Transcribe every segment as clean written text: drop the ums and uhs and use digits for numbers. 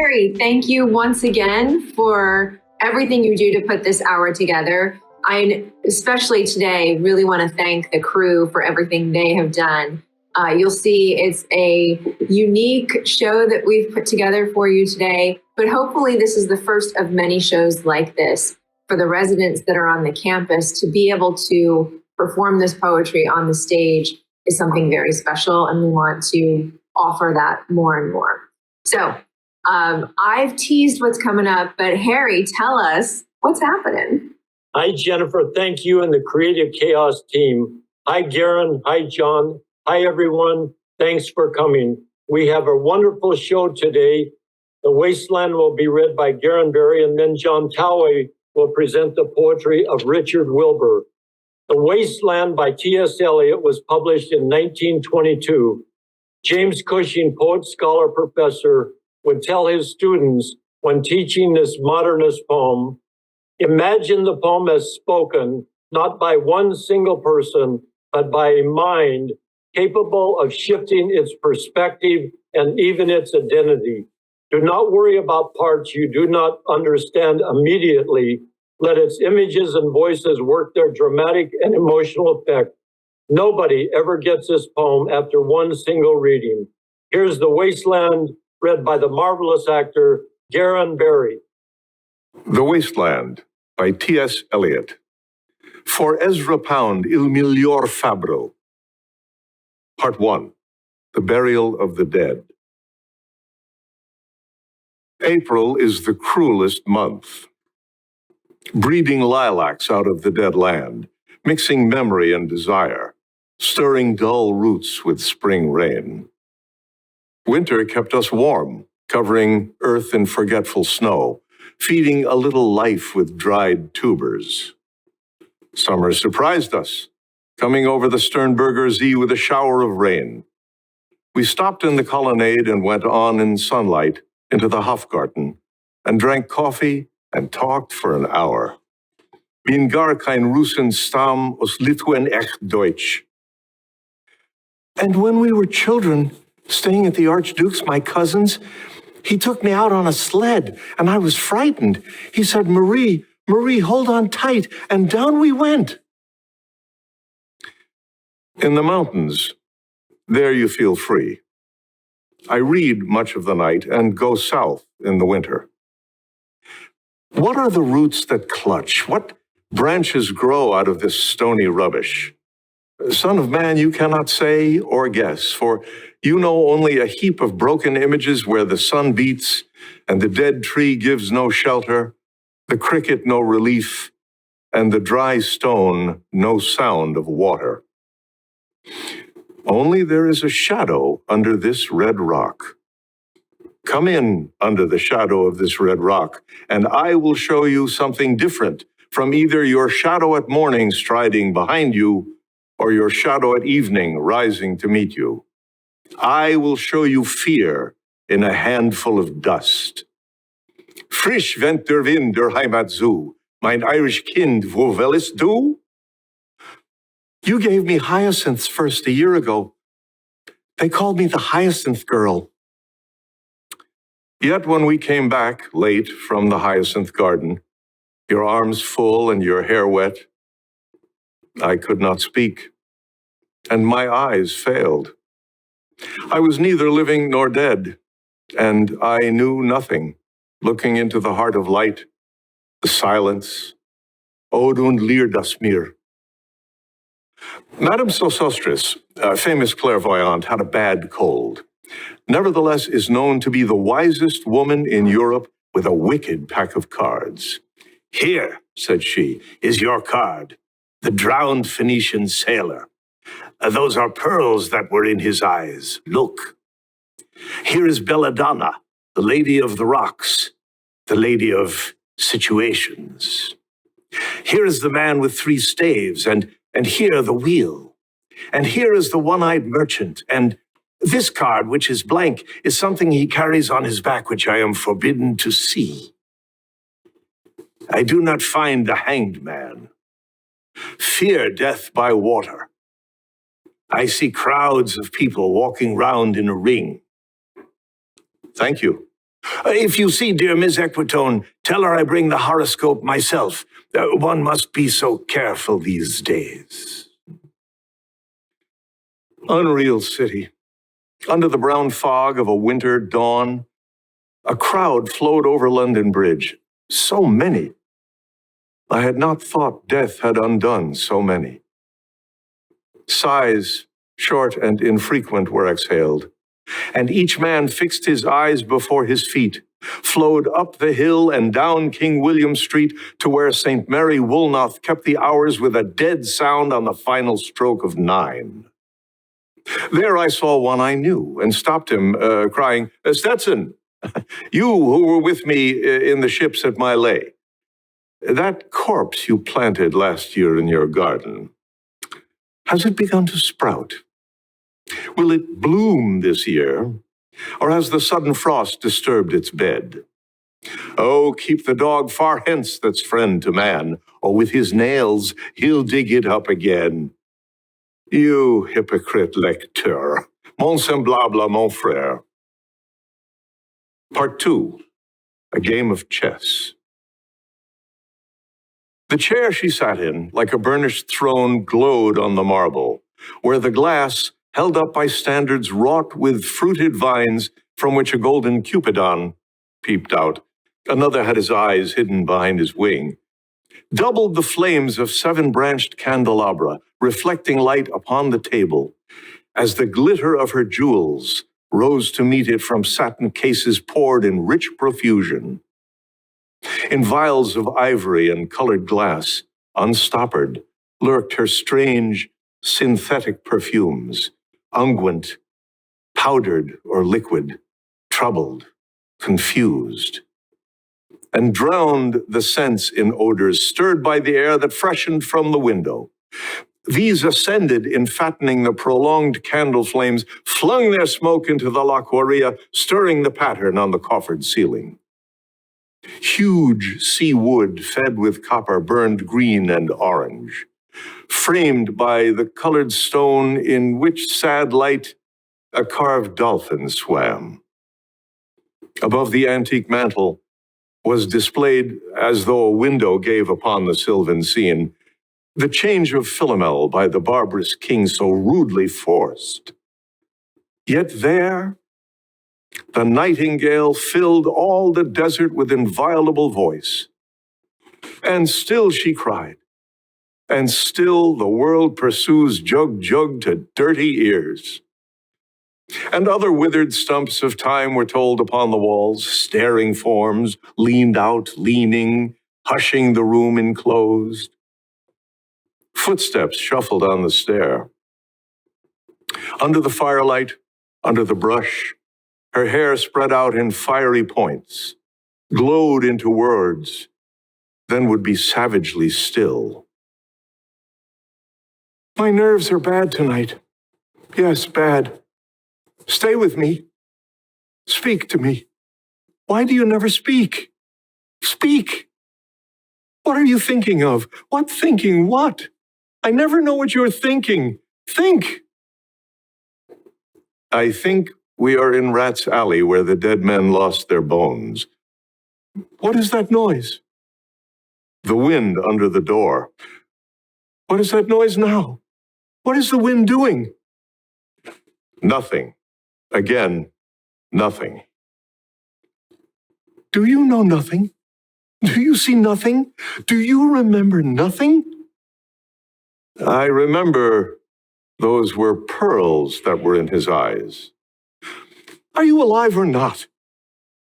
Harry, thank you once again for everything you do to put this hour together. I, especially today, really want to thank the crew for everything they have done. You'll see it's a unique show that we've put together for you today, but hopefully this is the first of many shows like this for the residents that are on the campus. To be able to perform this poetry on the stage is something very special, and we want to offer that more and more. So I've teased what's coming up, but Harry, tell us what's happening. Hi, Jennifer. Thank you and the Creative Chaos team. Hi, Guerin. Hi, John. Hi, everyone. Thanks for coming. We have a wonderful show today. The Wasteland will be read by Guerin Berry, and then John Towey will present the poetry of Richard Wilbur. The Wasteland by T.S. Eliot was published in 1922. James Cushing, poet, scholar, professor, would tell his students when teaching this modernist poem, imagine the poem as spoken, not by one single person, but by a mind capable of shifting its perspective and even its identity. Do not worry about parts you do not understand immediately. Let its images and voices work their dramatic and emotional effect. Nobody ever gets this poem after one single reading. Here's The Wasteland, read by the marvelous actor Guerin Berry. The Wasteland by T.S. Eliot. For Ezra Pound, Il Miglior Fabbro. Part 1. The Burial of the Dead. April is the cruelest month, breeding lilacs out of the dead land, mixing memory and desire, stirring dull roots with spring rain. Winter kept us warm, covering earth in forgetful snow, feeding a little life with dried tubers. Summer surprised us, coming over the Sternberger See with a shower of rain. We stopped in the colonnade and went on in sunlight into the Hofgarten and drank coffee and talked for an hour. Bin gar kein Russen stam aus Lituen echt Deutsch. And when we were children, staying at the Archduke's, my cousin's, he took me out on a sled, and I was frightened. He said, Marie, hold on tight, and down we went. In the mountains, there you feel free. I read much of the night and go south in the winter. What are the roots that clutch? What branches grow out of this stony rubbish? Son of man, you cannot say or guess, for you know only a heap of broken images where the sun beats and the dead tree gives no shelter, the cricket no relief, and the dry stone no sound of water. Only there is a shadow under this red rock. Come in under the shadow of this red rock, and I will show you something different from either your shadow at morning striding behind you or your shadow at evening rising to meet you. I will show you fear in a handful of dust. Frisch went der Wind der Heimat zu, mein Irish Kind, wo willst du? You gave me hyacinths first a year ago. They called me the Hyacinth Girl. Yet when we came back late from the hyacinth garden, your arms full and your hair wet, I could not speak, and my eyes failed. I was neither living nor dead, and I knew nothing, looking into the heart of light, the silence. Od und leer das mir. Madame Sosostris, a famous clairvoyante, had a bad cold. Nevertheless, is known to be the wisest woman in Europe with a wicked pack of cards. Here, said she, is your card, the drowned Phoenician sailor. Those are pearls that were in his eyes. Look. Here is Belladonna, the lady of the rocks, the lady of situations. Here is the man with 3 staves, and here the wheel. And here is the one-eyed merchant, and this card, which is blank, is something he carries on his back, which I am forbidden to see. I do not find the hanged man. Fear death by water. I see crowds of people walking round in a ring. Thank you. If you see dear Miss Equitone, tell her I bring the horoscope myself. One must be so careful these days. Unreal city. Under the brown fog of a winter dawn, a crowd flowed over London Bridge. So many. I had not thought death had undone so many. Sighs, short and infrequent, were exhaled, and each man fixed his eyes before his feet, flowed up the hill and down King William Street to where St. Mary Woolnoth kept the hours with a dead sound on the final stroke of 9. There I saw one I knew and stopped him, crying, Stetson, you who were with me in the ships at my lay. That corpse you planted last year in your garden, has it begun to sprout? Will it bloom this year, or has the sudden frost disturbed its bed? Oh, keep the dog far hence that's friend to man, or with his nails he'll dig it up again. You hypocrite lecteur, mon semblable, mon frère. Part 2, a game of chess. The chair she sat in, like a burnished throne, glowed on the marble, where the glass, held up by standards wrought with fruited vines from which a golden Cupidon peeped out, another had his eyes hidden behind his wing, doubled the flames of 7-branched candelabra, reflecting light upon the table, as the glitter of her jewels rose to meet it from satin cases poured in rich profusion. In vials of ivory and colored glass, unstoppered, lurked her strange, synthetic perfumes, unguent, powdered or liquid, troubled, confused, and drowned the sense in odors stirred by the air that freshened from the window. These ascended in fattening the prolonged candle flames, flung their smoke into the laquaria, stirring the pattern on the coffered ceiling. Huge sea wood fed with copper burned green and orange, framed by the colored stone in which sad light a carved dolphin swam. Above the antique mantel was displayed, as though a window gave upon the sylvan scene, the change of Philomel by the barbarous king so rudely forced. Yet there, the nightingale filled all the desert with inviolable voice. And still she cried, and still the world pursues jug jug to dirty ears. And other withered stumps of time were told upon the walls, staring forms, leaned out, leaning, hushing the room enclosed. Footsteps shuffled on the stair. Under the firelight, under the brush, her hair spread out in fiery points, glowed into words, then would be savagely still. My nerves are bad tonight. Yes, bad. Stay with me. Speak to me. Why do you never speak? Speak. What are you thinking of? What thinking? What? I never know what you're thinking. Think. I think we are in Rat's Alley where the dead men lost their bones. What is that noise? The wind under the door. What is that noise now? What is the wind doing? Nothing. Again, nothing. Do you know nothing? Do you see nothing? Do you remember nothing? I remember those were pearls that were in his eyes. Are you alive or not?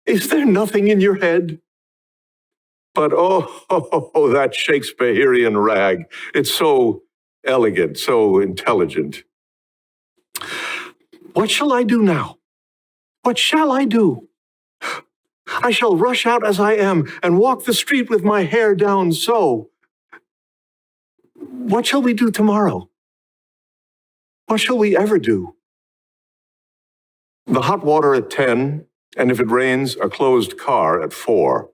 Is there nothing in your head? But oh, that Shakespearean rag. It's so elegant, so intelligent. What shall I do now? What shall I do? I shall rush out as I am and walk the street with my hair down so. What shall we do tomorrow? What shall we ever do? The hot water at 10, and if it rains, a closed car at 4.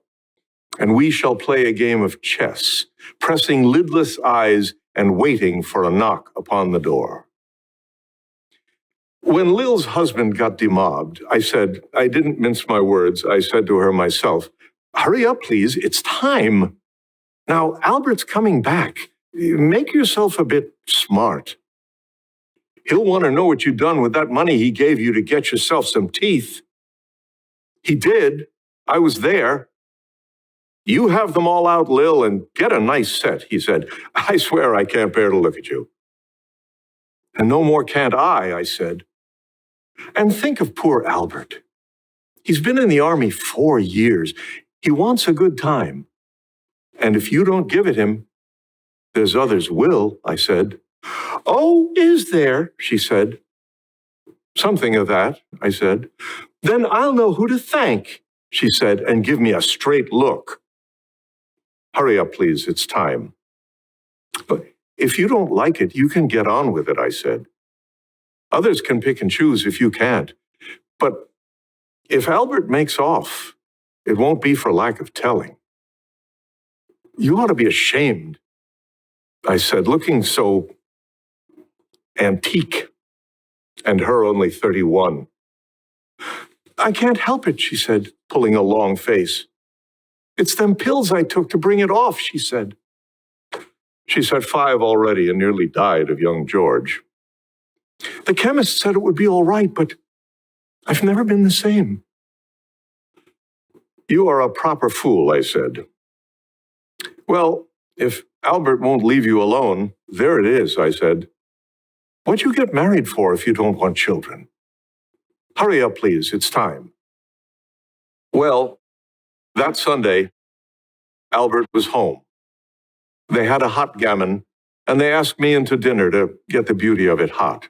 And we shall play a game of chess, pressing lidless eyes and waiting for a knock upon the door. When Lil's husband got demobbed, I didn't mince my words. I said to her myself, hurry up, please. It's time. Now, Albert's coming back. Make yourself a bit smart. He'll want to know what you've done with that money he gave you to get yourself some teeth. He did. I was there. You have them all out, Lil, and get a nice set, he said. I swear I can't bear to look at you. And no more can't I said. And think of poor Albert. He's been in the Army 4 years. He wants a good time. And if you don't give it him, there's others will, I said. Oh, is there? She said. Something of that, I said. Then I'll know who to thank, she said, and give me a straight look. Hurry up, please, it's time. But if you don't like it, you can get on with it, I said. Others can pick and choose if you can't. But if Albert makes off, it won't be for lack of telling. You ought to be ashamed, I said, looking so antique, and her only 31. I can't help it, she said, pulling a long face. It's them pills I took to bring it off, she said. She's had 5 already and nearly died of young George. The chemist said it would be all right, but I've never been the same. You are a proper fool, I said. Well, if Albert won't leave you alone, there it is, I said. What'd you get married for if you don't want children? Hurry up, please, it's time. Well, that Sunday, Albert was home. They had a hot gammon, and they asked me into dinner to get the beauty of it hot.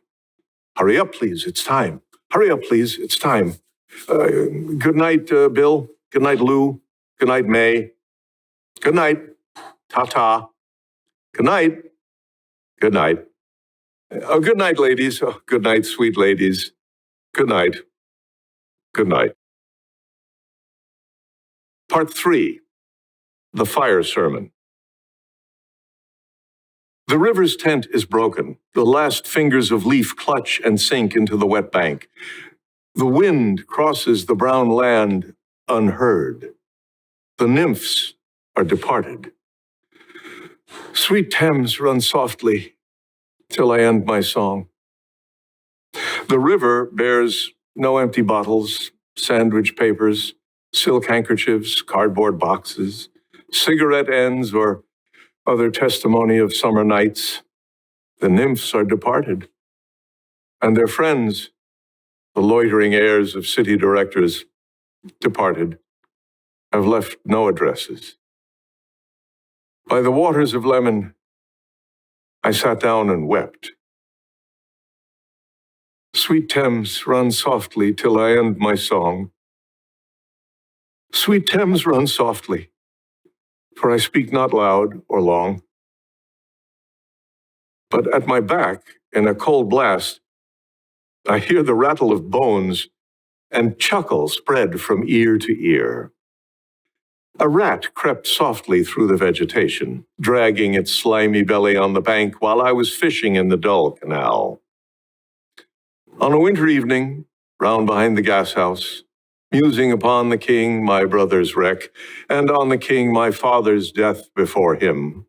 Hurry up, please, it's time. Hurry up, please, it's time. Good night, Bill. Good night, Lou. Good night, May. Good night. Ta-ta. Good night. Good night. Oh, good night, ladies. Oh, good night, sweet ladies. Good night. Good night. Part 3, the fire sermon. The river's tent is broken. The last fingers of leaf clutch and sink into the wet bank. The wind crosses the brown land unheard. The nymphs are departed. Sweet Thames, run softly till I end my song. The river bears no empty bottles, sandwich papers, silk handkerchiefs, cardboard boxes, cigarette ends, or other testimony of summer nights. The nymphs are departed, and their friends, the loitering heirs of city directors, departed, have left no addresses. By the waters of Lemon, I sat down and wept. Sweet Thames, run softly till I end my song. Sweet Thames, run softly, for I speak not loud or long. But at my back, in a cold blast, I hear the rattle of bones and chuckle spread from ear to ear. A rat crept softly through the vegetation, dragging its slimy belly on the bank while I was fishing in the dull canal. On a winter evening, round behind the gas house, musing upon the king, my brother's wreck, and on the king, my father's death before him.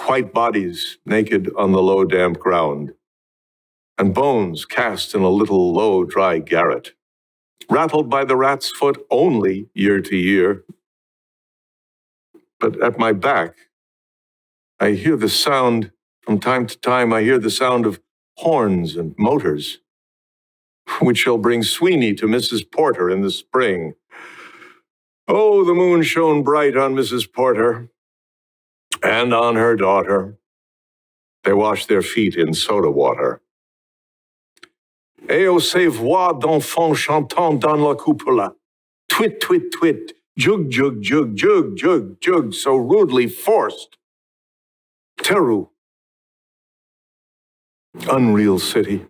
White bodies naked on the low, damp ground, and bones cast in a little low, dry garret, rattled by the rat's foot only year to year. But at my back, I hear the sound, from time to time, I hear the sound of horns and motors, which shall bring Sweeney to Mrs. Porter in the spring. Oh, the moon shone bright on Mrs. Porter and on her daughter. They washed their feet in soda water. Et aux ces voix d'enfants chantant dans la cupola. Twit, twit, twit, jug, jug, jug, jug, jug, jug, so rudely forced. Teru. Unreal city.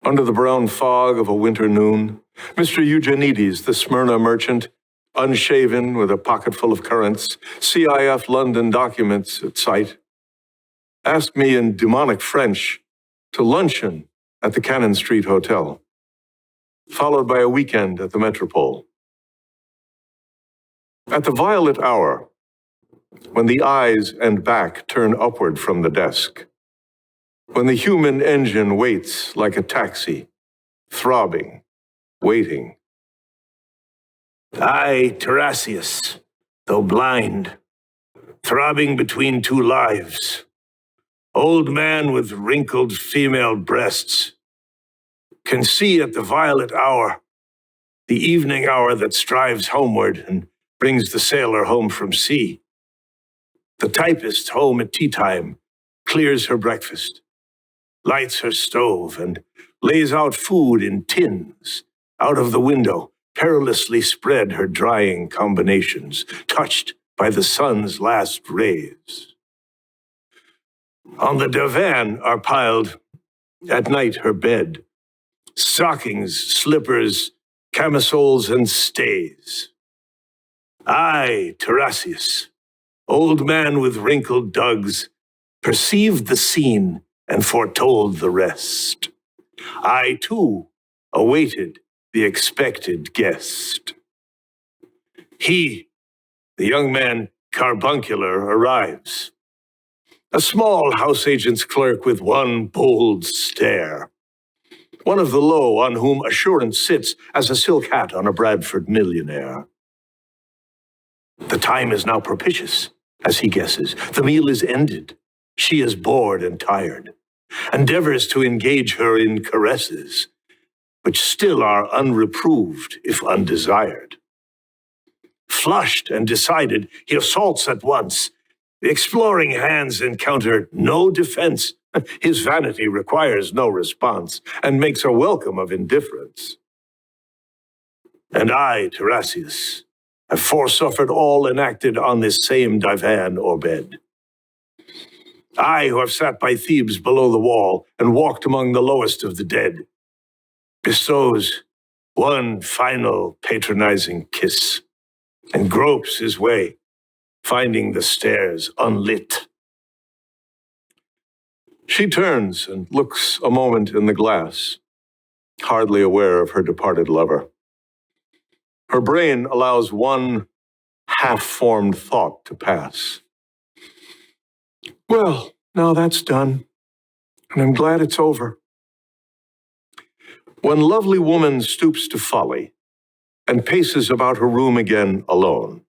Under the brown fog of a winter noon, Mr. Eugenides, the Smyrna merchant, unshaven with a pocket full of currants, CIF London documents at sight, asked me in demonic French to luncheon at the Cannon Street Hotel, followed by a weekend at the Metropole. At the violet hour, when the eyes and back turn upward from the desk, when the human engine waits like a taxi, throbbing, waiting. I, Tarasius, though blind, throbbing between two lives, old man with wrinkled female breasts, can see at the violet hour, the evening hour that strives homeward and brings the sailor home from sea. The typist home at tea time clears her breakfast, lights her stove, and lays out food in tins out of the window, perilously spread her drying combinations, touched by the sun's last rays. On the divan are piled, at night, her bed, stockings, slippers, camisoles, and stays. I, Tarasius, old man with wrinkled dugs, perceived the scene and foretold the rest. I, too, awaited the expected guest. He, the young man carbuncular, arrives. A small house agent's clerk with one bold stare. One of the low on whom assurance sits as a silk hat on a Bradford millionaire. The time is now propitious, as he guesses. The meal is ended. She is bored and tired. Endeavors to engage her in caresses, which still are unreproved if undesired. Flushed and decided, he assaults at once. The exploring hands encounter no defense. His vanity requires no response and makes a welcome of indifference. And I, Tarasius, have forsuffered all enacted on this same divan or bed. I, who have sat by Thebes below the wall and walked among the lowest of the dead, bestows one final patronizing kiss and gropes his way, finding the stairs unlit. She turns and looks a moment in the glass, hardly aware of her departed lover. Her brain allows one half-formed thought to pass. Well, now that's done, and I'm glad it's over. One lovely woman stoops to folly and paces about her room again alone.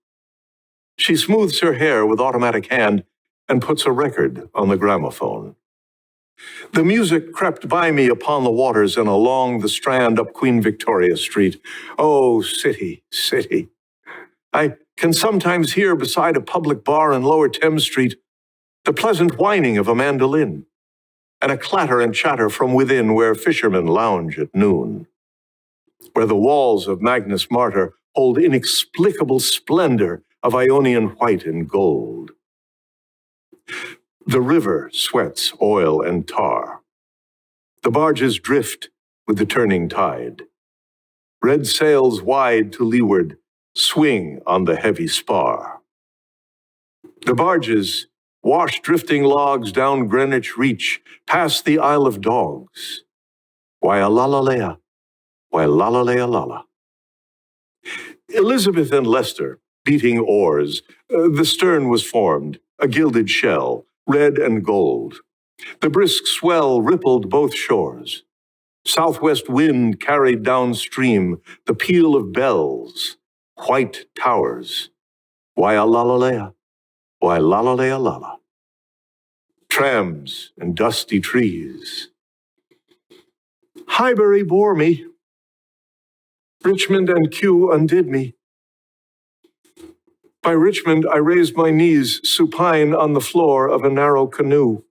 She smooths her hair with automatic hand and puts a record on the gramophone. The music crept by me upon the waters and along the Strand up Queen Victoria Street. Oh, city, city. I can sometimes hear beside a public bar in Lower Thames Street the pleasant whining of a mandolin and a clatter and chatter from within where fishermen lounge at noon, where the walls of Magnus Martyr hold inexplicable splendor of Ionian white and gold. The river sweats oil and tar. The barges drift with the turning tide. Red sails wide to leeward swing on the heavy spar. The barges wash drifting logs down Greenwich Reach, past the Isle of Dogs. Waialalalea, waialalalea. Elizabeth and Leicester, beating oars. The stern was formed, a gilded shell, red and gold. The brisk swell rippled both shores. Southwest wind carried downstream the peal of bells, white towers. Waialalalea, waialalalea. Trams and dusty trees. Highbury bore me. Richmond and Kew undid me. By Richmond I raised my knees supine on the floor of a narrow canoe.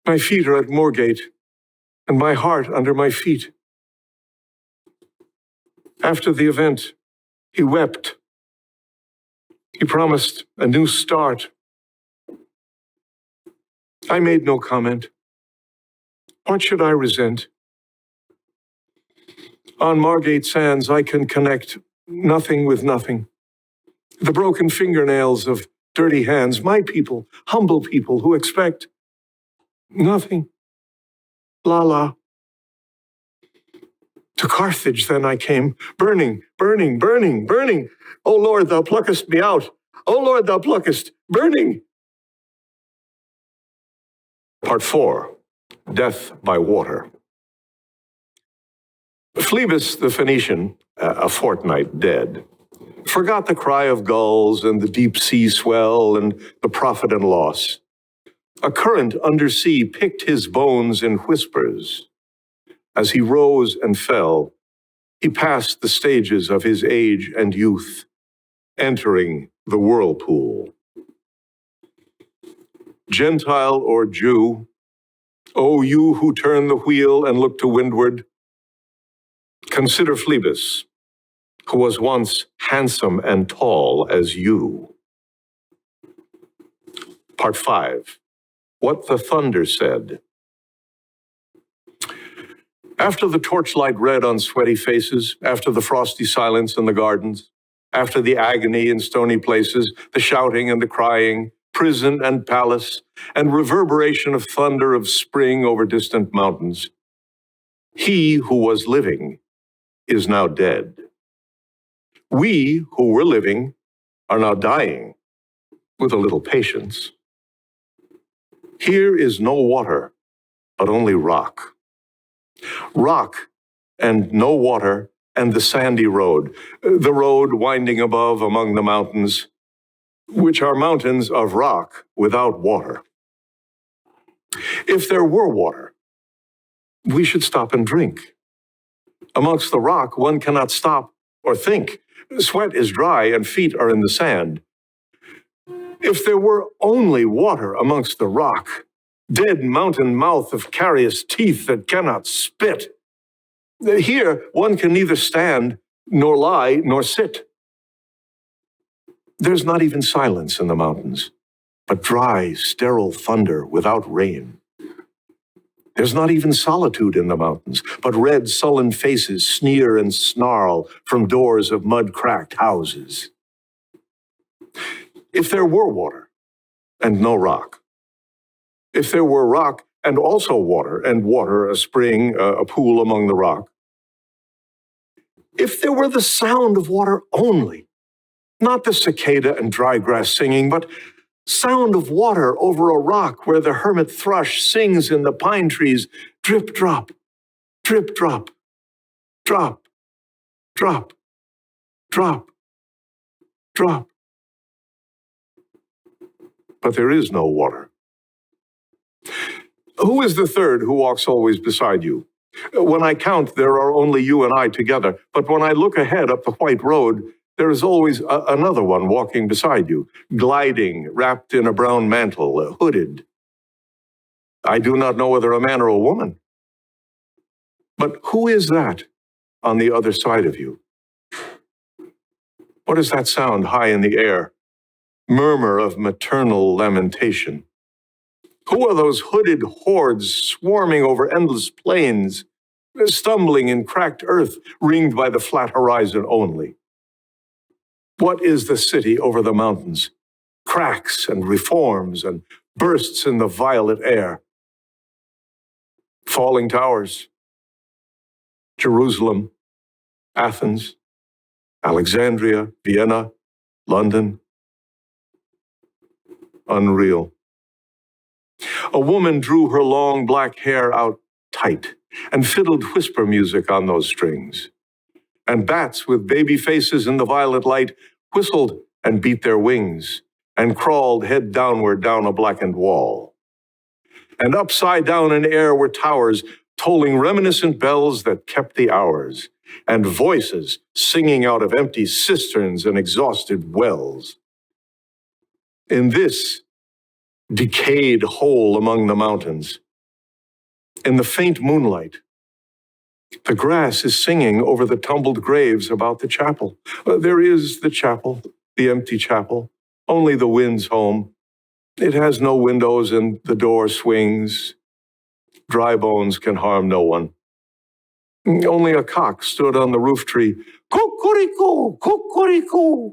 My feet are at Moorgate, and my heart under my feet. After the event, he wept. He promised a new start. I made no comment. What should I resent? On Margate sands, I can connect nothing with nothing. The broken fingernails of dirty hands, my people, humble people who expect nothing. Lala. To Carthage then I came, burning, burning, burning, burning. O Lord, thou pluckest me out. O Lord, thou pluckest, burning. Part 4, Death by Water. Phlebas the Phoenician, a fortnight dead, forgot the cry of gulls and the deep sea swell and the profit and loss. A current undersea picked his bones in whispers. As he rose and fell, he passed the stages of his age and youth, entering the whirlpool. Gentile or Jew, O you who turn the wheel and look to windward, consider Phlebas, who was once handsome and tall as you. Part 5, What the Thunder Said. After the torchlight red on sweaty faces, after the frosty silence in the gardens, after the agony in stony places, the shouting and the crying, prison and palace, and reverberation of thunder of spring over distant mountains, he who was living is now dead. We who were living are now dying, with a little patience. Here is no water, but only rock. Rock and no water and the sandy road, the road winding above among the mountains, which are mountains of rock without water. If there were water, we should stop and drink. Amongst the rock, one cannot stop or think. Sweat is dry and feet are in the sand. If there were only water amongst the rock, dead mountain mouth of carious teeth that cannot spit. Here, one can neither stand, nor lie, nor sit. There's not even silence in the mountains, but dry, sterile thunder without rain. There's not even solitude in the mountains, but red, sullen faces sneer and snarl from doors of mud-cracked houses. If there were water and no rock, if there were rock and also water, and water, a spring, a pool among the rock, if there were the sound of water only, not the cicada and dry grass singing, but sound of water over a rock where the hermit thrush sings in the pine trees, drip, drop, drip, drop, drop, drop, drop, drop. But there is no water. Who is the third who walks always beside you? When I count, there are only you and I together, but when I look ahead up the white road, there is always another one walking beside you, gliding, wrapped in a brown mantle, hooded. I do not know whether a man or a woman. But who is that on the other side of you? What is that sound high in the air? Murmur of maternal lamentation. Who are those hooded hordes swarming over endless plains, stumbling in cracked earth, ringed by the flat horizon only? What is the city over the mountains? Cracks and reforms and bursts in the violet air. Falling towers. Jerusalem, Athens, Alexandria, Vienna, London. Unreal. A woman drew her long black hair out tight and fiddled whisper music on those strings. And bats with baby faces in the violet light whistled and beat their wings and crawled head downward down a blackened wall. And upside down in air were towers tolling reminiscent bells that kept the hours, and voices singing out of empty cisterns and exhausted wells. In this decayed hole among the mountains, in the faint moonlight, the grass is singing over the tumbled graves about the chapel. There is the chapel, the empty chapel, only the wind's home. It has no windows and the door swings. Dry bones can harm no one. Only a cock stood on the roof tree. Cuckoo, cuckoo.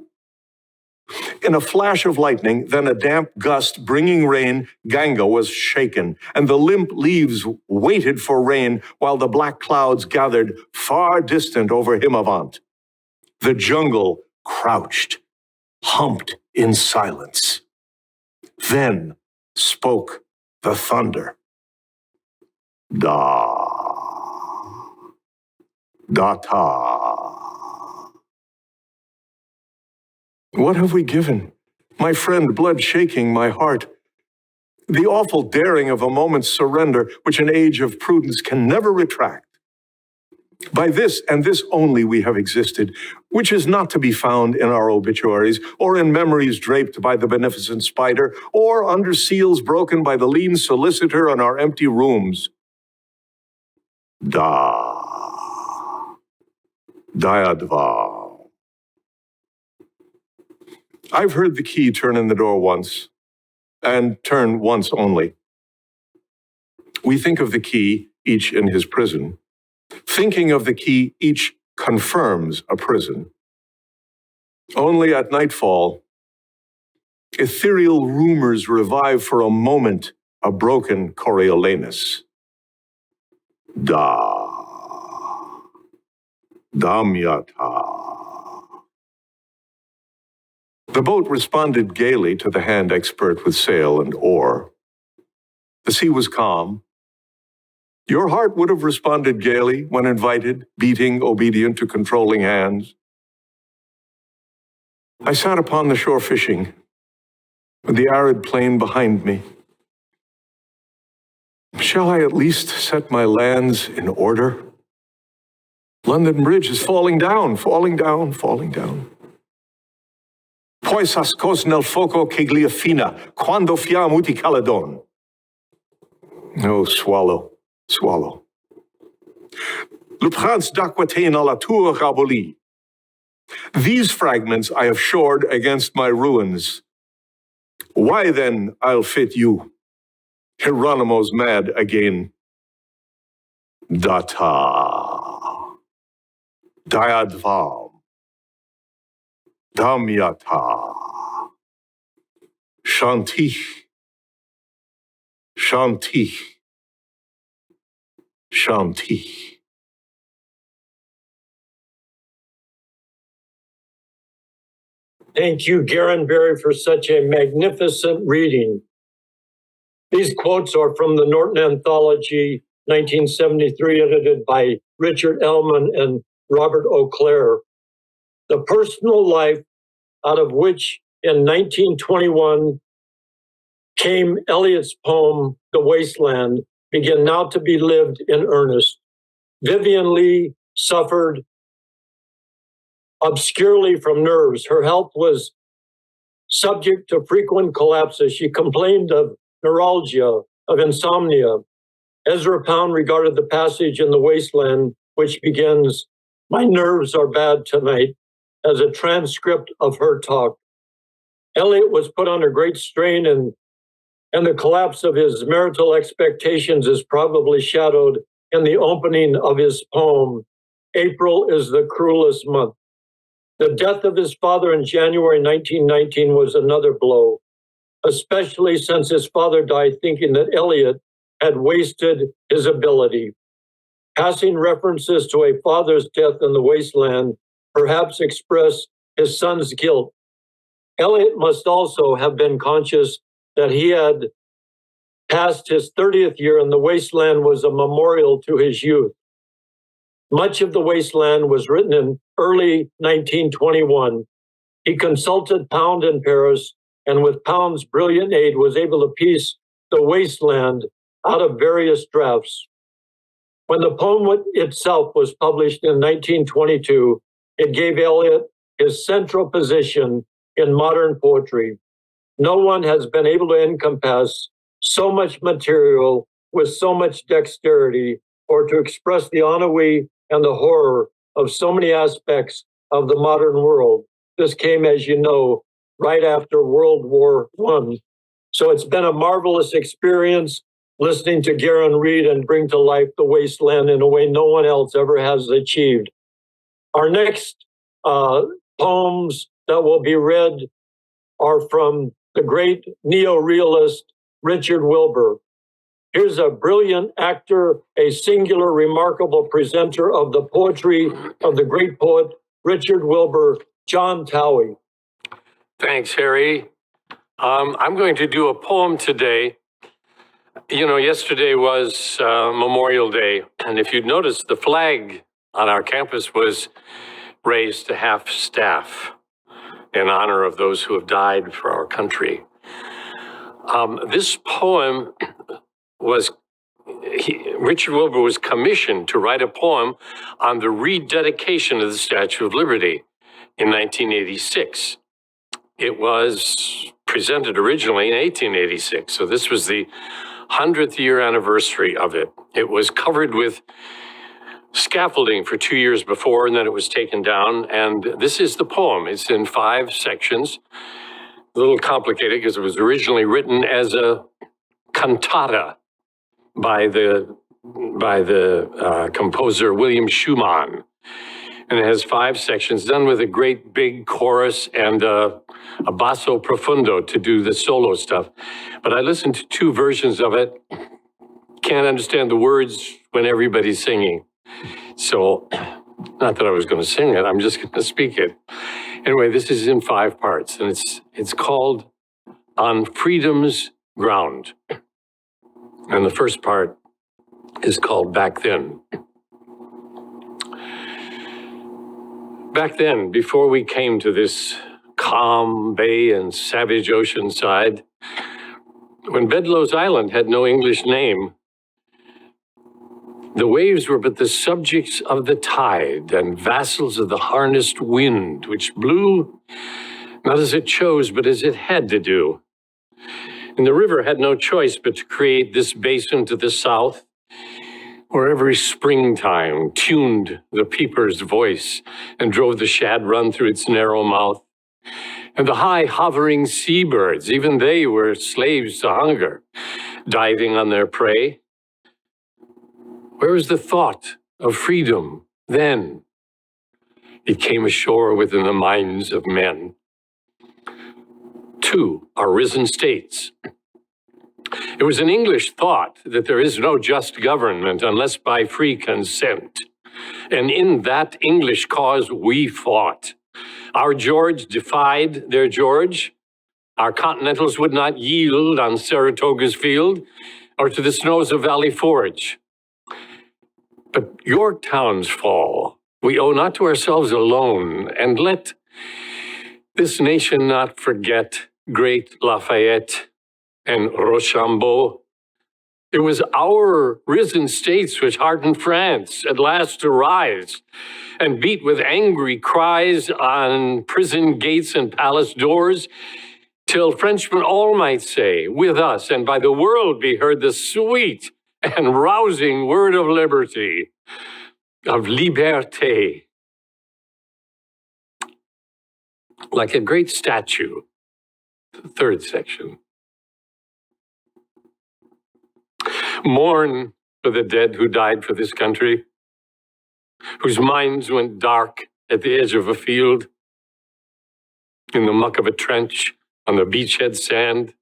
In a flash of lightning, then a damp gust bringing rain, Ganga was shaken, and the limp leaves waited for rain while the black clouds gathered far distant over Himavant. The jungle crouched, humped in silence. Then spoke the thunder. Da, da-ta. What have we given? My friend, blood shaking my heart. The awful daring of a moment's surrender, which an age of prudence can never retract. By this and this only we have existed, which is not to be found in our obituaries, or in memories draped by the beneficent spider, or under seals broken by the lean solicitor in our empty rooms. Diadva. I've heard the key turn in the door once, and turn once only. We think of the key, each in his prison. Thinking of the key, each confirms a prison. Only at nightfall, ethereal rumors revive for a moment a broken Coriolanus. Damyata. The boat responded gaily to the hand expert with sail and oar. The sea was calm. Your heart would have responded gaily when invited, beating obedient to controlling hands. I sat upon the shore fishing, with the arid plain behind me. Shall I at least set my lands in order? London Bridge is falling down, falling down, falling down. Poi s'ascos nel foco che gliafina, quando fiam uti caledon. Oh, swallow, swallow. Le prince d'Aquitaine à la tour abolie. These fragments I have shored against my ruins. Why then I'll fit you? Hieronymo's mad again. Data. Diadvam. Damyata. Shanti. Shanti. Shanti. Thank you, Guerin, for such a magnificent reading. These quotes are from the Norton Anthology, 1973, edited by Richard Ellman and Robert O'Clair. The personal life out of which in 1921 came Eliot's poem, The Wasteland, began now to be lived in earnest. Vivian Lee suffered obscurely from nerves. Her health was subject to frequent collapses. She complained of neuralgia, of insomnia. Ezra Pound regarded the passage in The Wasteland, which begins, "My nerves are bad tonight," as a transcript of her talk. Eliot was put under great strain, and the collapse of his marital expectations is probably shadowed in the opening of his poem, "April is the Cruelest Month." The death of his father in January 1919 was another blow, especially since his father died thinking that Eliot had wasted his ability. Passing references to a father's death in The Wasteland perhaps express his son's guilt. Eliot must also have been conscious that he had passed his 30th year and The Wasteland was a memorial to his youth. Much of The Wasteland was written in early 1921. He consulted Pound in Paris, and with Pound's brilliant aid was able to piece The Wasteland out of various drafts. When the poem itself was published in 1922, it gave Eliot his central position in modern poetry. No one has been able to encompass so much material with so much dexterity, or to express the ennui and the horror of so many aspects of the modern world. This came, as you know, right after World War I. So it's been a marvelous experience listening to Guerin read and bring to life The Wasteland in a way no one else ever has achieved. Our next poems that will be read are from the great neo-realist Richard Wilbur. Here's a brilliant actor, a singular, remarkable presenter of the poetry of the great poet Richard Wilbur, John Towey. Thanks, Harry. I'm going to do a poem today. You know, yesterday was Memorial Day, and if you'd noticed, the flag on our campus was raised to half staff in honor of those who have died for our country. This poem was, Richard Wilbur was commissioned to write a poem on the rededication of the Statue of Liberty in 1986. It was presented originally in 1886, so this was the 100th year anniversary of it. It was covered with scaffolding for 2 years before, and then it was taken down. And this is the poem. It's in 5 sections. A little complicated because it was originally written as a cantata by the composer William Schumann. And it has 5 sections done with a great big chorus and a basso profundo to do the solo stuff. But I listened to 2 versions of it. Can't understand the words when everybody's singing. So, not that I was going to sing it, I'm just going to speak it. Anyway, this is in 5 parts, and it's called On Freedom's Ground. And the first part is called Back Then. Back then, before we came to this calm bay and savage ocean side, when Bedloe's Island had no English name, the waves were but the subjects of the tide and vassals of the harnessed wind, which blew not as it chose, but as it had to do. And the river had no choice but to create this basin to the south, where every springtime tuned the peeper's voice and drove the shad run through its narrow mouth. And the high hovering seabirds, even they were slaves to hunger, diving on their prey. Where was the thought of freedom then? It came ashore within the minds of men. 2 are risen states. It was an English thought that there is no just government unless by free consent. And in that English cause we fought. Our George defied their George. Our Continentals would not yield on Saratoga's field or to the snows of Valley Forge. But Yorktown's fall we owe not to ourselves alone, and let this nation not forget great Lafayette and Rochambeau. It was our risen states which heartened France at last to rise and beat with angry cries on prison gates and palace doors, till Frenchmen all might say, with us and by the world be heard the sweet and rousing word of liberty, of liberté. Like a great statue, the 3rd section. Mourn for the dead who died for this country, whose minds went dark at the edge of a field, in the muck of a trench, on the beachhead sand,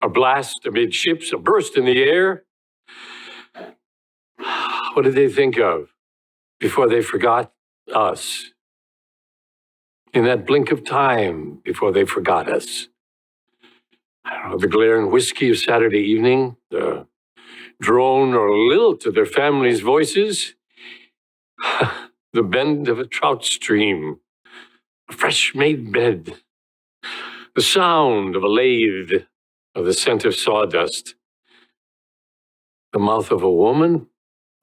a blast amid ships, a burst in the air. What did they think of before they forgot us? In that blink of time before they forgot us. I don't know, the glare and whiskey of Saturday evening, the drone or lilt of their families' voices, the bend of a trout stream, a fresh-made bed, the sound of a lathe, of the scent of sawdust, the mouth of a woman,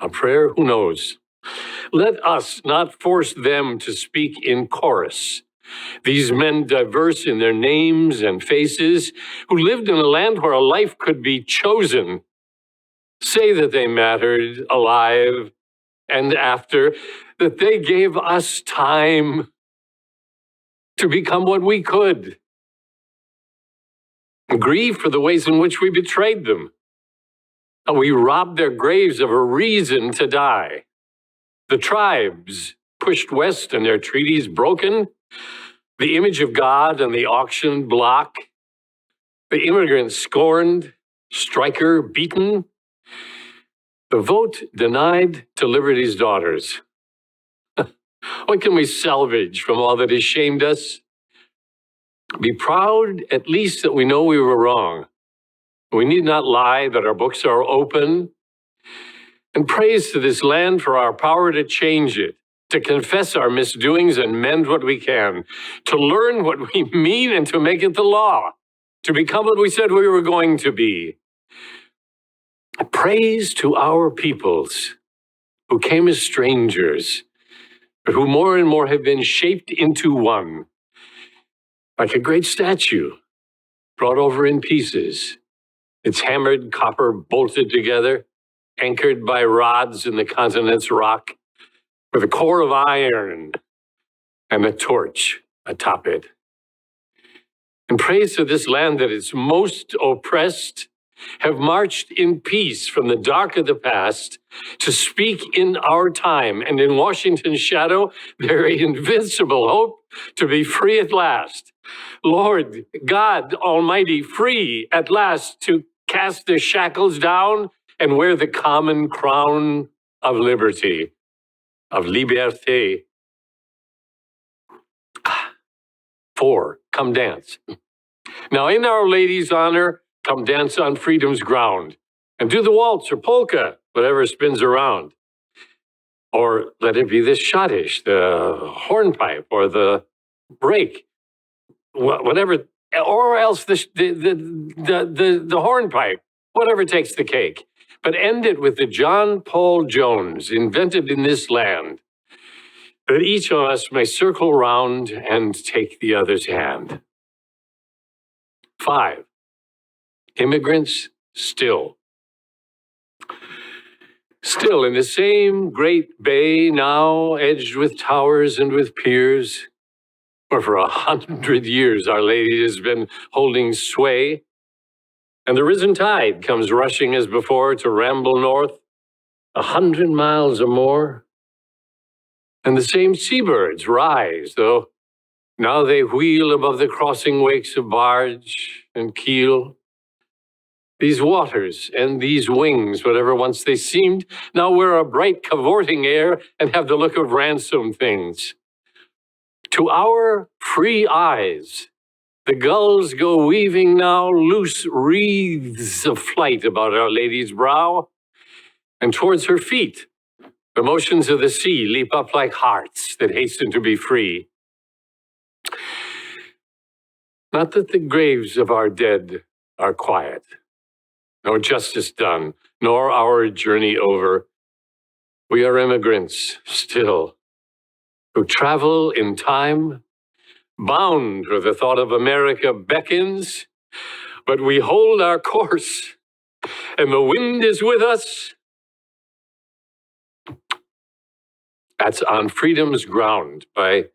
a prayer, who knows? Let us not force them to speak in chorus. These men diverse in their names and faces, who lived in a land where a life could be chosen, say that they mattered alive and after, that they gave us time to become what we could. Grieve for the ways in which we betrayed them. We robbed their graves of a reason to die. The tribes pushed west and their treaties broken. the image of God on the auction block, the immigrant scorned, striker beaten, the vote denied to liberty's daughters. What can we salvage from all that has shamed us? Be proud, at least, that we know we were wrong. We need not lie that our books are open. And praise to this land for our power to change it, to confess our misdoings and mend what we can, to learn what we mean and to make it the law, to become what we said we were going to be. Praise to our peoples who came as strangers, but who more and more have been shaped into one, like a great statue brought over in pieces, its hammered copper bolted together, anchored by rods in the continent's rock, with a core of iron and a torch atop it. And praise to this land that its most oppressed have marched in peace from the dark of the past to speak in our time, and in Washington's shadow, their invincible hope to be free at last. Lord God Almighty, free at last to cast their shackles down and wear the common crown of liberty, of liberté. 4, come dance. Now, in Our Lady's honor, come dance on freedom's ground and do the waltz or polka, whatever spins around. Or let it be the schottisch, the hornpipe, or the break, whatever, or else the hornpipe, whatever takes the cake. But end it with the John Paul Jones invented in this land, that each of us may circle round and take the other's hand. 5, immigrants still. Still in the same great bay now, edged with towers and with piers, where for 100 years Our Lady has been holding sway, and the risen tide comes rushing as before to ramble north 100 miles or more. And the same seabirds rise, though now they wheel above the crossing wakes of barge and keel. These waters and these wings, whatever once they seemed, now wear a bright cavorting air and have the look of ransomed things. To our free eyes, the gulls go weaving now loose wreaths of flight about Our Lady's brow, and towards her feet, the motions of the sea leap up like hearts that hasten to be free. Not that the graves of our dead are quiet, nor justice done, nor our journey over. We are immigrants still, who travel in time, bound where the thought of America beckons, but we hold our course, and the wind is with us. That's On Freedom's Ground by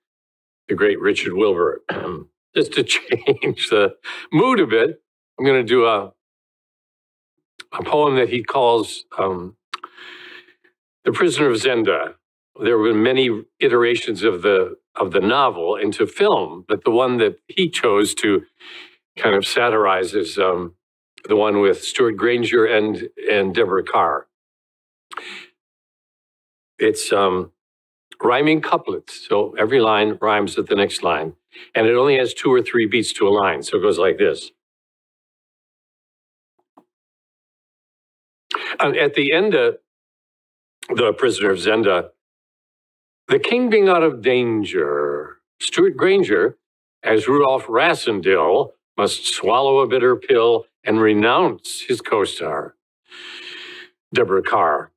the great Richard Wilbur. Just to change the mood a bit, I'm going to do a poem that he calls The Prisoner of Zenda. There have been many iterations of the novel into film, but the one that he chose to kind of satirize is the one with Stuart Granger and Deborah Carr. It's rhyming couplets, so every line rhymes with the next line, and it only has 2 or 3 beats to a line, so it goes like this. And at the end of The Prisoner of Zenda, the king being out of danger, Stuart Granger, as Rudolph Rassendyll, must swallow a bitter pill and renounce his co-star, Deborah Carr.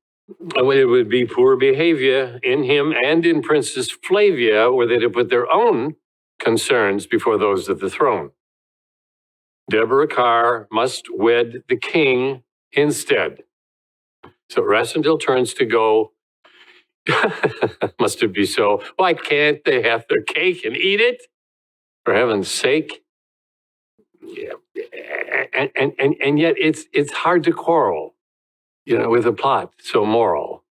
It would be poor behavior in him and in Princess Flavia were they to put their own concerns before those of the throne. Deborah Carr must wed the king instead. So Rassendyll turns to go, must it be so? Why can't they have their cake and eat it? For heaven's sake. Yeah. And yet it's hard to quarrel, with a plot so moral.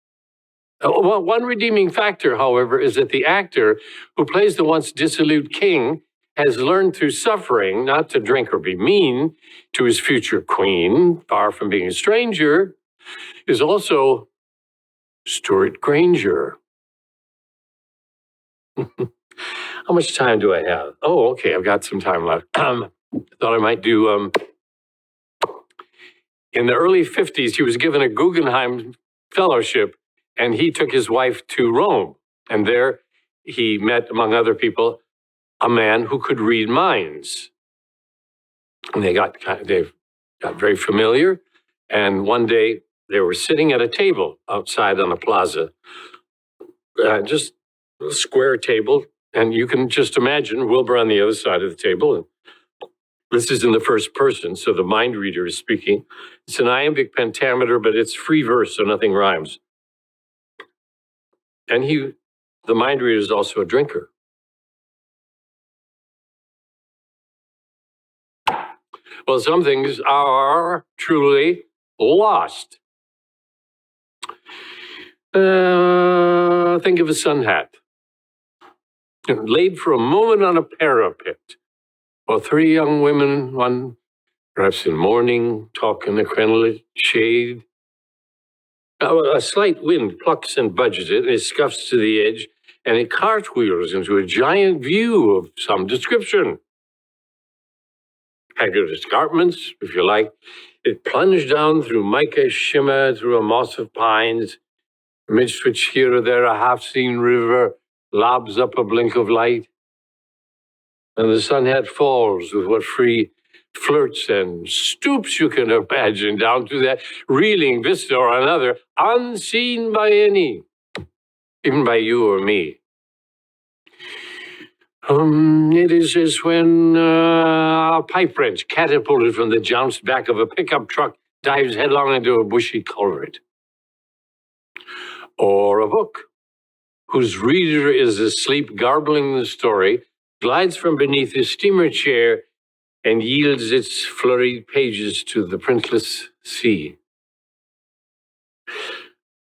Well, one redeeming factor, however, is that the actor who plays the once dissolute king has learned through suffering not to drink or be mean to his future queen, far from being a stranger, is also Stuart Granger. How much time do I have? Oh, okay, I've got some time left. Thought I might do, in the early 50s, he was given a Guggenheim Fellowship, and he took his wife to Rome. And there he met, among other people, a man who could read minds. And they got very familiar. And one day they were sitting at a table outside on a plaza, just a square table. And you can just imagine Wilbur on the other side of the table. And this is in the first person, so the mind reader is speaking. It's an iambic pentameter, but it's free verse, so nothing rhymes. And the mind reader is also a drinker. Well, some things are truly lost. Think of a sun hat. Laid for a moment on a parapet, while three young women, one perhaps in mourning, talk in the crenelled shade. A slight wind plucks and budges it, and it scuffs to the edge, and it cartwheels into a giant view of some description. Haggard escarpments, if you like. It plunged down through mica shimmer, through a moss of pines, amidst which here or there a half-seen river lobs up a blink of light. And the sun hat falls with what free flirts and stoops you can imagine down to that reeling vista or another, unseen by any, even by you or me. It is as when a pipe wrench catapulted from the jounced back of a pickup truck dives headlong into a bushy culvert. Or a book whose reader is asleep garbling the story, glides from beneath his steamer chair and yields its flurried pages to the printless sea.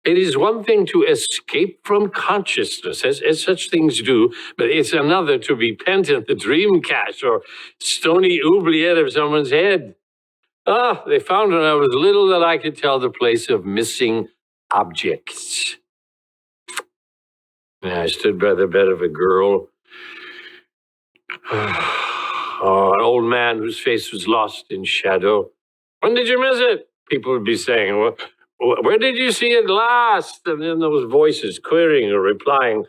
It is one thing to escape from consciousness, as such things do, but it's another to be pent in the dream cache or stony oubliette of someone's head. They found when I was little that I could tell the place of missing objects. And I stood by the bed of a girl, an old man whose face was lost in shadow. When did you miss it? People would be saying, well, where did you see it last? And then those voices querying or replying,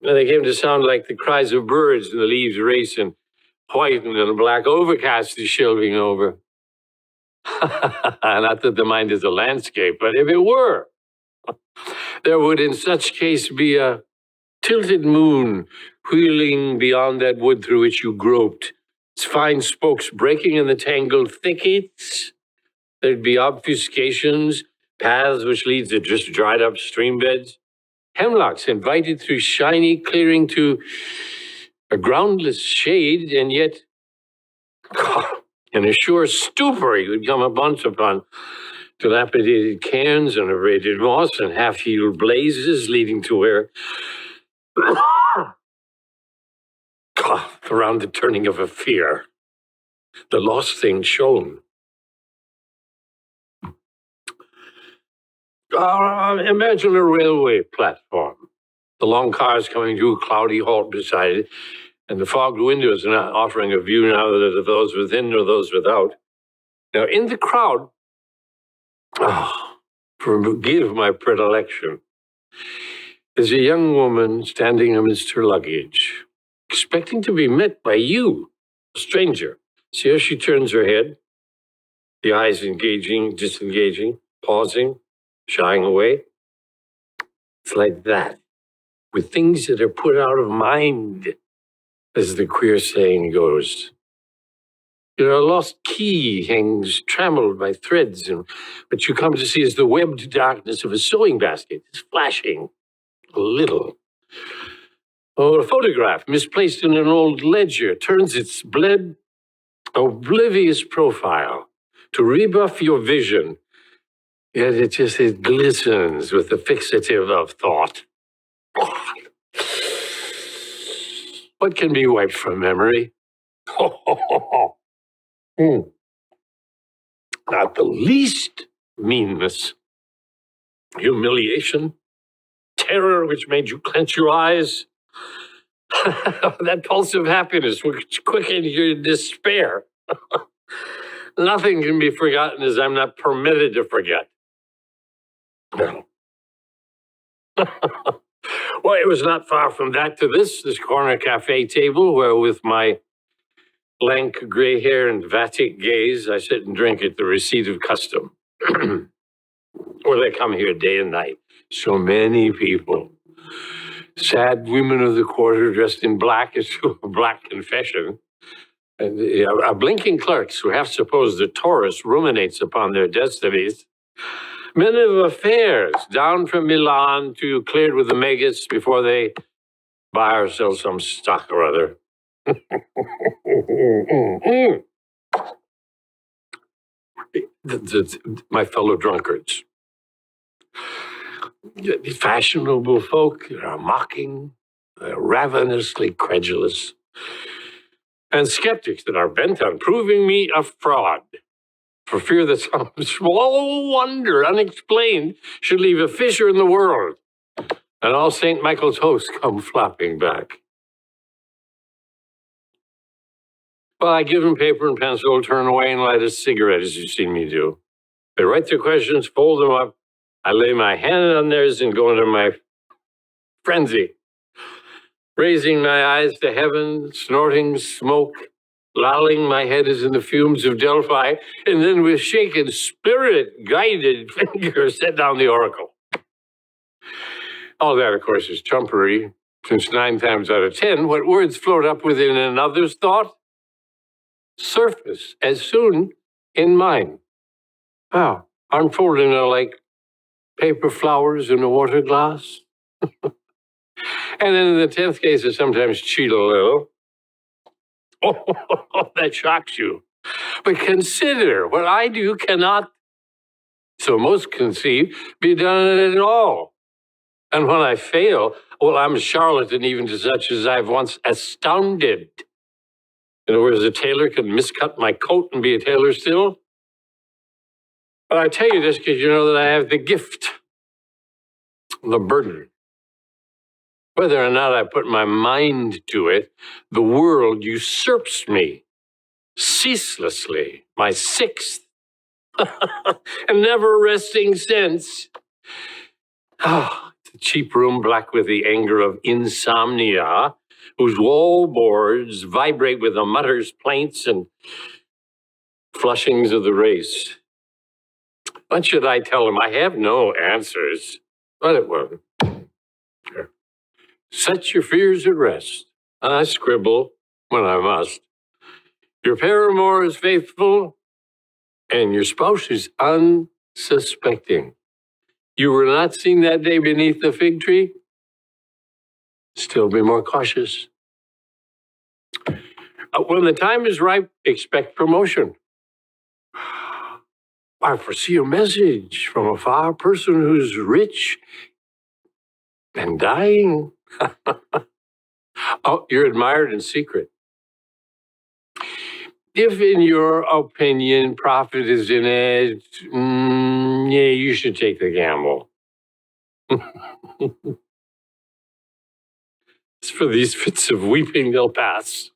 and they came to sound like the cries of birds and the leaves race and whiten and a black overcast is shelving over. Not that the mind is a landscape, but if it were, there would in such case be a tilted moon wheeling beyond that wood through which you groped, its fine spokes breaking in the tangled thickets. There'd be obfuscations, paths which lead to just dried up stream beds, hemlocks invited through shiny clearing to a groundless shade, and yet in a sure stupor you would come upon dilapidated cairns and abraded moss and half-healed blazes leading to where around the turning of a fear, the lost thing shone. Imagine a railway platform. The long cars coming to a cloudy halt beside it, and the fogged windows are not offering a view now of those within or those without. Now, in the crowd, forgive my predilection, is a young woman standing amidst her luggage, expecting to be met by you, a stranger. See how she turns her head, the eyes engaging, disengaging, pausing, shying away. It's like that, with things that are put out of mind, as the queer saying goes. A lost key hangs trammeled by threads, and what you come to see is the webbed darkness of a sewing basket. It's flashing a little. Or a photograph misplaced in an old ledger turns its oblivious profile to rebuff your vision Yet it glistens with the fixative of thought. What can be wiped from memory? Not the least meanness, humiliation, terror which made you clench your eyes, that pulse of happiness which quickened your despair. Nothing can be forgotten as I'm not permitted to forget. No. Well, it was not far from that to this corner cafe table where with my lank gray hair and vatic gaze, I sit and drink at the receipt of custom. Or they come here day and night. So many people. Sad women of the quarter dressed in black as to a black confession. And blinking clerks who half suppose the tourist ruminates upon their destinies. Men of affairs down from Milan to cleared with the megas before they buy or sell some stock or other. My fellow drunkards. The fashionable folk are mocking, ravenously credulous, and skeptics that are bent on proving me a fraud, for fear that some small wonder, unexplained, should leave a fissure in the world, and all St. Michael's hosts come flopping back. Well, I give them paper and pencil, turn away and light a cigarette, as you've seen me do. They write their questions, fold them up. I lay my hand on theirs and go into my frenzy, raising my eyes to heaven, snorting smoke, lolling my head as in the fumes of Delphi, and then with shaken spirit-guided fingers set down the oracle. All that, of course, is trumpery, since 9 times out of 10, what words float up within another's thought surface as soon in mine. Wow, unfolding like paper flowers in a water glass. And then in the 10th case, I sometimes cheat a little. Oh, that shocks you. But consider what I do cannot, so most conceive, be done at all. And when I fail, well, I'm a charlatan even to such as I've once astounded. In other words, a tailor can miscut my coat and be a tailor still. But I tell you this because you know that I have the gift, the burden. Whether or not I put my mind to it, the world usurps me ceaselessly, my 6th and never resting sense. The cheap room black with the anger of insomnia, whose wall boards vibrate with the mutter's plaints and flushings of the race. What should I tell him? I have no answers. But it won't. Set your fears at rest. I scribble when I must. Your paramour is faithful, and your spouse is unsuspecting. You were not seen that day beneath the fig tree? Still be more cautious. When the time is ripe, expect promotion. I foresee a message from a far person who's rich and dying. Oh, you're admired in secret. If, in your opinion, profit is in it, yeah, you should take the gamble. As for these fits of weeping, they'll pass.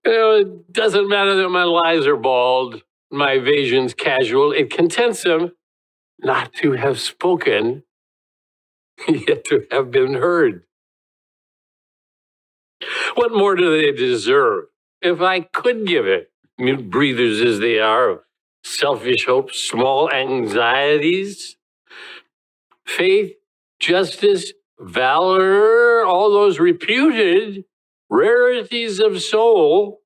You know, it doesn't matter that my lies are bald, my evasions casual. It contents them not to have spoken, yet to have been heard. What more do they deserve? If I could give it, mute breathers as they are, of selfish hopes, small anxieties, faith, justice, valor, all those reputed rarities of soul,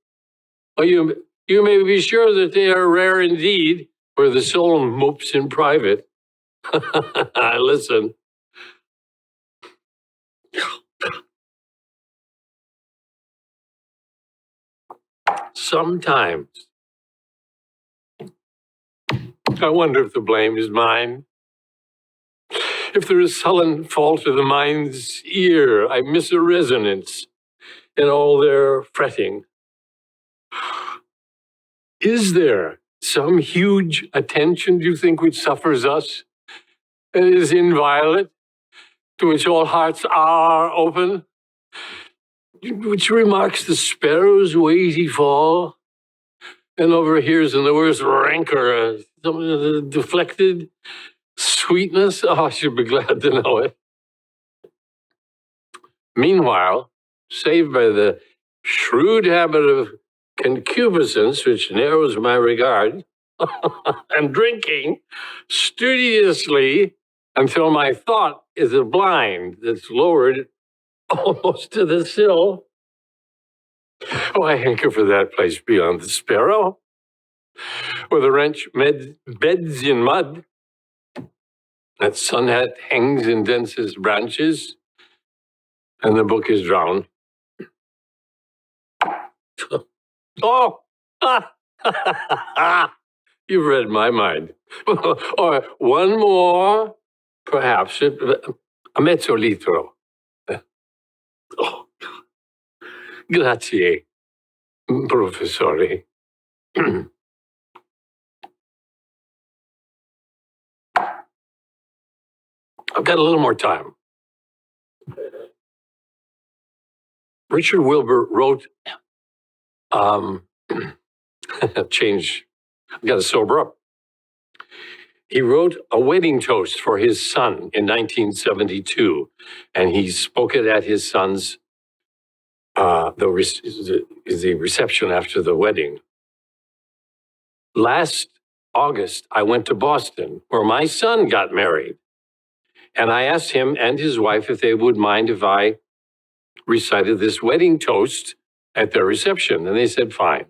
well, you may be sure that they are rare indeed, where the soul mopes in private. Listen. Sometimes I wonder if the blame is mine. If there is sullen fault of the mind's ear, I miss a resonance in all their fretting. Is there some huge attention, do you think, which suffers us and is inviolate, to which all hearts are open, which remarks the sparrow's weighty fall, and overhears in the worst rancor some of the deflected sweetness? Oh, I should be glad to know it. Meanwhile, saved by the shrewd habit of concupiscence, which narrows my regard, and drinking studiously until my thought is a blind that's lowered almost to the sill. Oh, I hanker for that place beyond the sparrow, where the wrench beds in mud, that sun hat hangs in densest branches, and the book is drowned. Oh, you've read my mind. Or one more, perhaps, a mezzo litro. Oh, grazie, professore. I've got a little more time. Richard Wilbur wrote, change, I've got to sober up. He wrote a wedding toast for his son in 1972, and he spoke it at his son's, the reception after the wedding. Last August, I went to Boston, where my son got married, and I asked him and his wife if they would mind if I recited this wedding toast at their reception, and they said fine.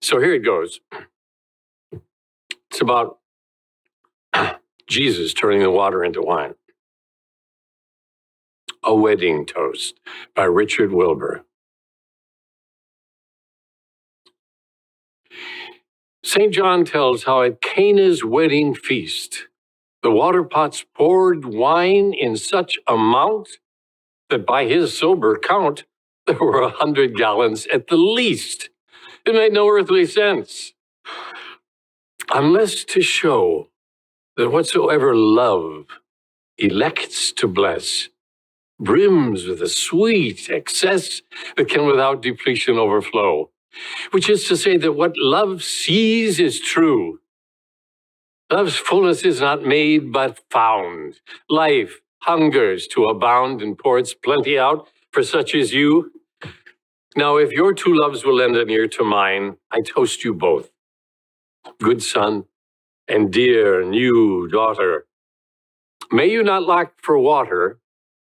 So here it goes. It's about Jesus turning the water into wine. A Wedding Toast by Richard Wilbur. St. John tells how at Cana's wedding feast, the water pots poured wine in such amount that by his sober count, there were 100 gallons at the least. It made no earthly sense. Unless to show that whatsoever love elects to bless brims with a sweet excess that can without depletion overflow, which is to say that what love sees is true. Love's fullness is not made but found. Life hungers to abound and pour its plenty out for such as you. Now, if your two loves will lend an ear to mine, I toast you both, good son and dear new daughter. May you not lack for water,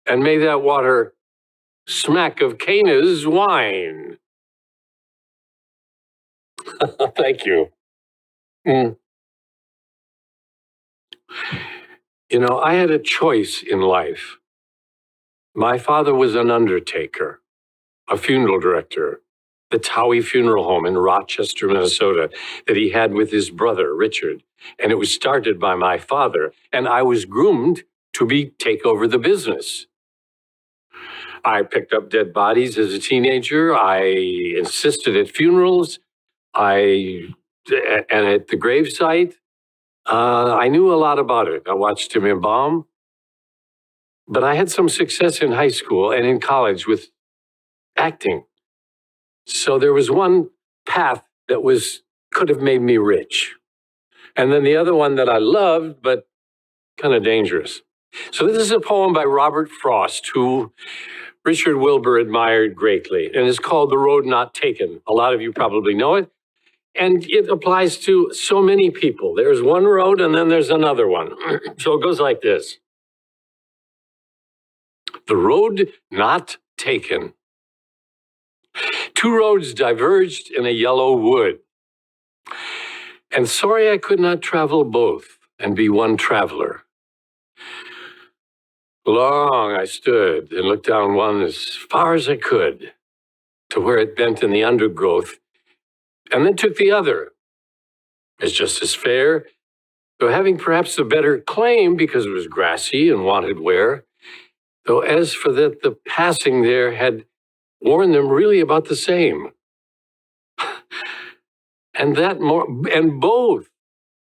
and may that water smack of Cana's wine. Thank you. You know, I had a choice in life. My father was an undertaker, a funeral director, the Towey Funeral Home in Rochester, Minnesota, that he had with his brother, Richard. And it was started by my father, and I was groomed to take over the business. I picked up dead bodies as a teenager. I assisted at funerals. And at the gravesite, I knew a lot about it. I watched him embalm. But I had some success in high school and in college with acting. So there was one path that could have made me rich. And then the other one that I loved, but kind of dangerous. So this is a poem by Robert Frost, who Richard Wilbur admired greatly, and it's called The Road Not Taken. A lot of you probably know it. And it applies to so many people. There's one road and then there's another one. So it goes like this. The road not taken. Two roads diverged in a yellow wood. And sorry I could not travel both and be one traveler. Long I stood and looked down one as far as I could to where it bent in the undergrowth, and then took the other as just as fair, though having perhaps the better claim because it was grassy and wanted wear, though as for that the passing there had worn them really about the same. And both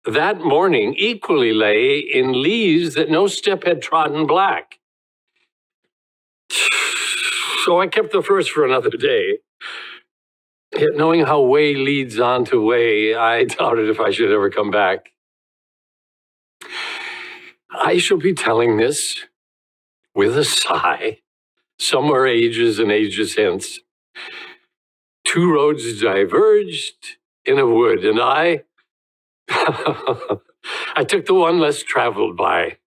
that morning equally lay in leaves that no step had trodden black. So I kept the first for another day. Yet knowing how way leads on to way, I doubted if I should ever come back. I shall be telling this with a sigh, somewhere ages and ages hence. Two roads diverged in a wood, and I took the one less traveled by,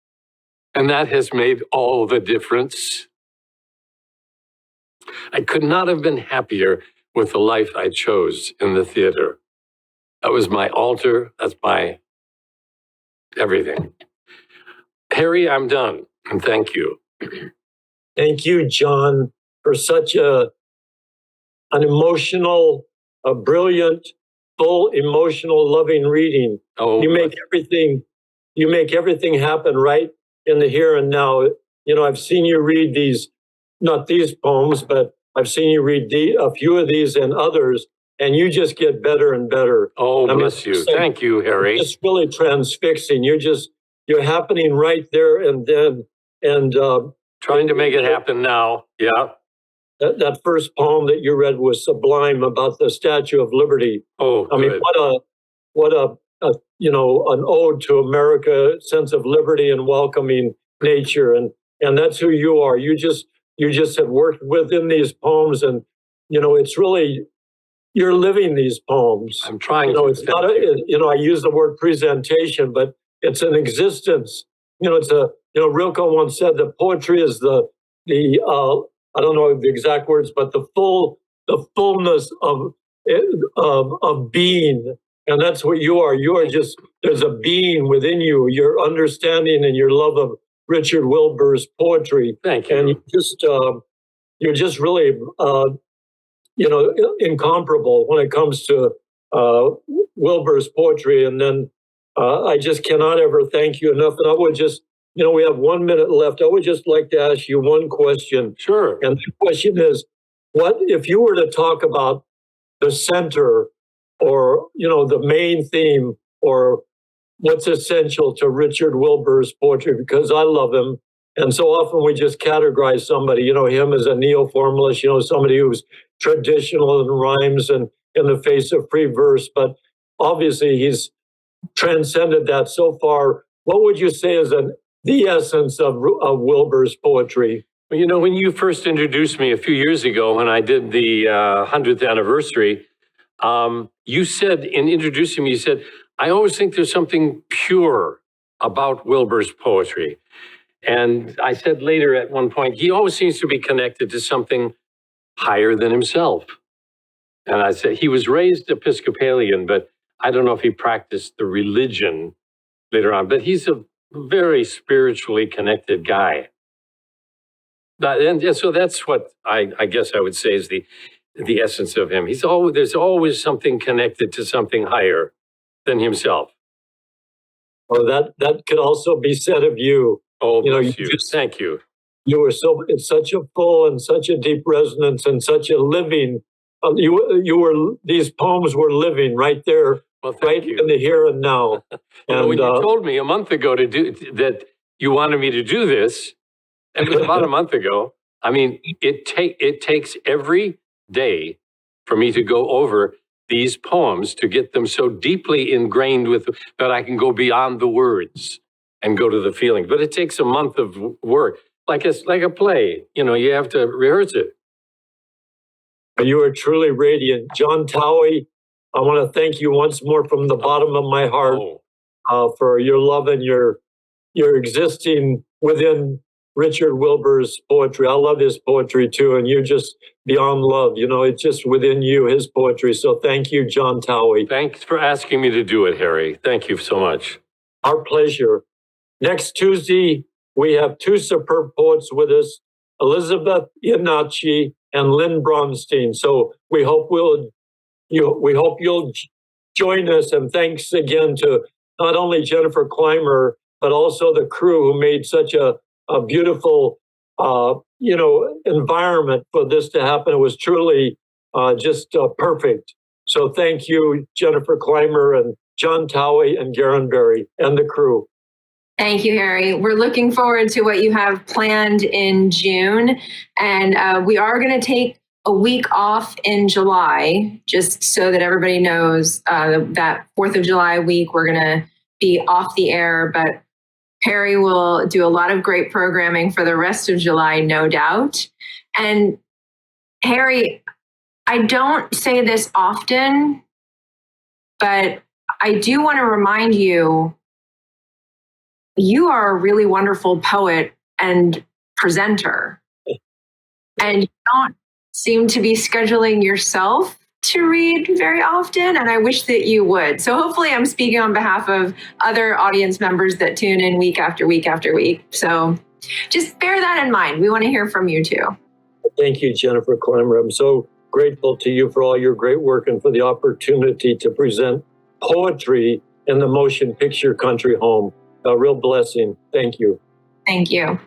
and that has made all the difference. I could not have been happier with the life I chose in the theater. That was my altar. That's my everything. Harry, I'm done, and thank you. Thank you, John, for such an emotional, a brilliant, full, emotional, loving reading. Oh, you make everything happen right in the here and now. You know, I've seen you read these, not these poems, but I've seen you read a few of these and others, and you just get better and better. Oh, bless you. Thank you, Harry. It's really transfixing. You're happening right there and then. And trying to make it happen now. Yeah. That first poem that you read was sublime about the Statue of Liberty. Oh, I mean, what a an ode to America, sense of liberty and welcoming nature, and that's who you are. You just have worked within these poems, and it's really you're living these poems. I'm trying. It's not I use the word presentation, but it's an existence. It's Rilke once said that poetry is the I don't know the exact words, but the fullness of being. And that's what you are. You are just, there's a being within you, your understanding and your love of Richard Wilbur's poetry. Thank you. And you're just really, incomparable when it comes to Wilbur's poetry. And then I just cannot ever thank you enough. And I would just, we have 1 minute left. I would just like to ask you one question. Sure. And the question is, what if you were to talk about the center or, the main theme or what's essential to Richard Wilbur's poetry? Because I love him. And so often we just categorize somebody, him as a neo-formalist, somebody who's traditional in rhymes and in the face of free verse. But obviously he's transcended that so far. What would you say is the essence of Wilbur's poetry? Well, when you first introduced me a few years ago when I did the 100th anniversary, you said, in introducing me, you said, I always think there's something pure about Wilbur's poetry. And I said later at one point, he always seems to be connected to something higher than himself. And I said, he was raised Episcopalian, but I don't know if he practiced the religion later on, but he's a very spiritually connected guy. And so that's what I guess I would say is the essence of him. There's always something connected to something higher than himself. Oh, that could also be said of you. Oh, thank you. You were it's such a full and such a deep resonance and such a living. These poems were living right there, right in the here and now. And when you told me a month ago to do that, you wanted me to do this, and it was about a month ago. I mean, it takes every day for me to go over these poems to get them so deeply ingrained with that I can go beyond the words and go to the feeling. But it takes a month of work, like a play. You have to rehearse it. You are truly radiant. John Towey, I want to thank you once more from the bottom of my heart for your love and your existing within Richard Wilbur's poetry. I love his poetry too, and you're just beyond love. It's just within you, his poetry. So thank you, John Towey. Thanks for asking me to do it, Harry. Thank you so much. Our pleasure. Next Tuesday, we have two superb poets with us, Elizabeth Iannacci and Lynn Bronstein. So we hope you'll join us. And thanks again to not only Jennifer Clymer, but also the crew who made such a beautiful, environment for this to happen. It was truly just perfect. So thank you, Jennifer Clymer and John Towey and Guerin and the crew. Thank you, Harry. We're looking forward to what you have planned in June. And we are going to take a week off in July, just so that everybody knows that 4th of July week, we're going to be off the air. But Harry will do a lot of great programming for the rest of July, no doubt. And Harry, I don't say this often, but I do want to remind you, you are a really wonderful poet and presenter. And you don't seem to be scheduling yourself to read very often, and I wish that you would. So hopefully I'm speaking on behalf of other audience members that tune in week after week after week. So just bear that in mind. We want to hear from you too. Thank you, Jennifer Clymer. I'm so grateful to you for all your great work and for the opportunity to present poetry in the motion picture country home. A real blessing. Thank you. Thank you.